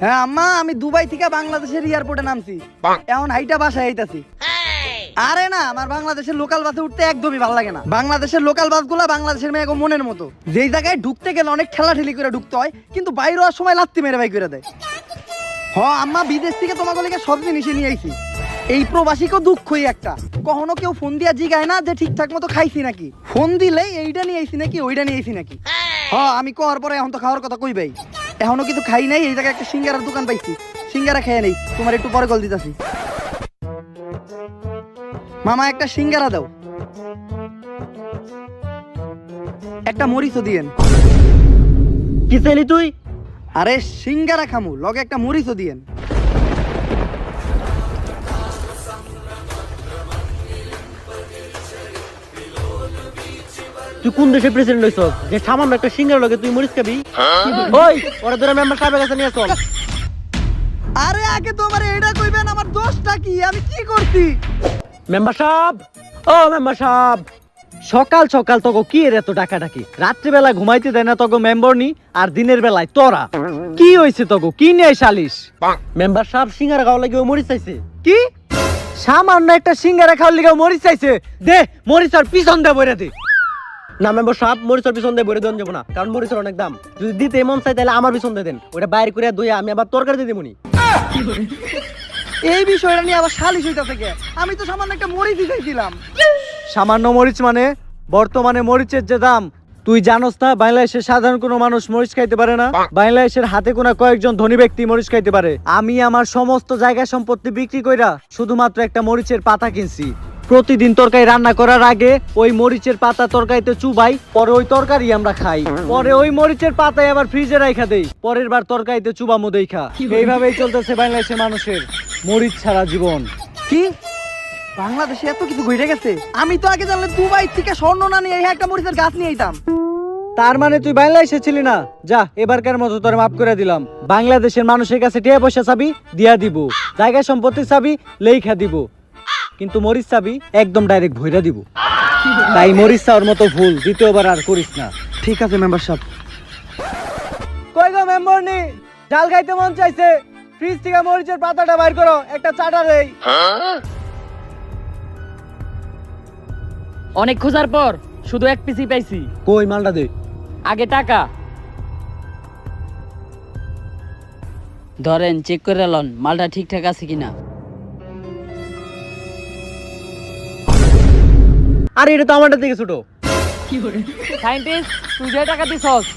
হ্যাঁ আম্মা, আমি দুবাই থেকে বাংলাদেশের এয়ারপোর্টে নামছি, এখন হাইটা বাসায় আইতাছি। আরে না, আমার বাংলাদেশের লোকাল বাসে উঠতে একদমই ভালো লাগে না। বাংলাদেশের লোকাল বাসগুলো বাংলাদেশের মেয়ে মনের মতো, যেই জায়গায় ঢুকতে গেলে অনেক ঠেলাঠেলি করে ঢুকতে হয়, কিন্তু বাইরে হওয়ার সময় লাত্তি মেরে বাই করে দেয়। আম্মা, বিদেশ থেকে তোমাকে লেগে সব জিনিসই নিয়ে আইছি। এই প্রবাসীকেও দুঃখই একটা, কখনো কেউ ফোন দিয়া জিগায় না যে ঠিকঠাক মতো খাইছি নাকি। ফোন দিলেই এইটা নিয়ে আইছি নাকি ওইটা নিয়ে আইছি নাকি। আমি কোয়ার পরে এখন তো খাওয়ার কথা কই ভাই, এখনো কিছু খাই নাই। এই জায়গায় একটা সিঙ্গারার দোকান পাইছি, সিঙ্গারা খেয়ে নেই, তোমার একটু পরে কল দিতেছি। মামা একটা সিঙ্গারা দাও, একটা মরিচও দিয়েন। কি চাইলি তুই? আরে সিঙ্গারা খামু, লগে একটা মরিচও দিয়েন। তুই কোন দেশের প্রেসিডেন্ট হইছস যে সামান্য একটা সিঙ্গার লগে তুই মরিচ খাবি? ওই ওরা ধরে মেম্বার সাহেবের কাছে নিয়ে চল। আরে আগে তো আমার এটা কইবেন, আমার দোষটা কি, আমি কি করছি? মেম্বার সাহেব, ও মেম্বার সাহেব, সকাল সকাল তোকে কি এর এত ডাকাডাকি? রাত্রিবেলা ঘুমাইতে দেয় না তোকে মেম্বার নি, আর দিনের বেলায় তোরা। কি হইছে তোকে, কি নিয়ে সালিশ? মেম্বার সাহেব সিঙ্গারা খাওয়া লাগে মরিচ চাইছে। কি সামান্য একটা সিঙ্গারা খাওয়ার লিগে মরিচ চাইছে? দে মরিচ আর পিছন দে বইরে দে। না মেম্বার সাহেব, মরিচের পিছন দিয়ে বইরে দেন যাবো না, কারণ মরিচের অনেক দাম। যদি দিতে মন চাই তাহলে আমার পিছন দিয়ে দেন, ওটা বাইরে করে ধুয়ে আমি আবার তরকারি দিয়ে দেবনি। এই বিষয়টা নিয়ে আবার সালিশ হইতাছে কে? আমি তো সামান্য একটা মরিচই চাইছিলাম। সামান্য মরিচ মানে? বর্তমানে মরিচের যে দাম তুই জানোস না? বাংলাদেশের সাধারণ কোনো মানুষ মরিচ খাইতে পারে না। বাংলাদেশের হাতে গোনা কয়েকজন ধনী ব্যক্তি মরিচ খাইতে পারে। আমি আমার সমস্ত জায়গা সম্পত্তি বিক্রি কইরা শুধুমাত্র একটা মরিচের পাতা কিনছি। প্রতিদিন তরকারি রান্না করার আগে ওই মরিচের পাতা তরকারিতে চুবাই, পরে ওই তরকারি আমরা খাই। পরে ওই মরিচের পাতায় আবার ফ্রিজে রাখা দেই, পরের বার তরকারিতে চুবামো দেইখা। এইভাবেই চলতেছে বাংলাদেশের মানুষের মরিচ ছাড়া জীবন। কি বাংলাদেশে এত কিছু ঘটে গেছে? আমি তো আগে জানলে দুবাই থেকে স্বর্ণ না নিয়ে একটা মরিচের গাছ নিয়ে আইতাম। তার মানে তুই বাংলাদেশে ছিলি না? যা, এবারকার মতো তোর মাফ করে দিলাম। বাংলাদেশের মানুষের কাছে টিয়া পয়সা চাবি দিয়া দিব, জায়গা সম্পত্তি চাবি লেখা দিব, কিন্তু মরিচ চাবি একদম ডাইরেক্ট ভইরা দিব। তাই মরিচ চাওয়ার মতো ভুল দ্বিতীয়বার আর করিস না। ঠিক আছে মেম্বার সাহেব। কই গো মেম্বার নি, ডাল খাইতে মন চাইছে, ফ্রিজ থেকে মরিচের পাতাটা বাইর করো, একটা চাটা দেই। অনেক খোঁজার পর শুধু এক পিসি পাইছি। কই মালটা দে। আগে টাকা ধরেন, চেক করে লন মালটা ঠিকঠাক আছে কিনা। আরে এটা তো আমারটা থেকে ছোট। সাইন্টিস্ট, তুই যে টাকা দিছস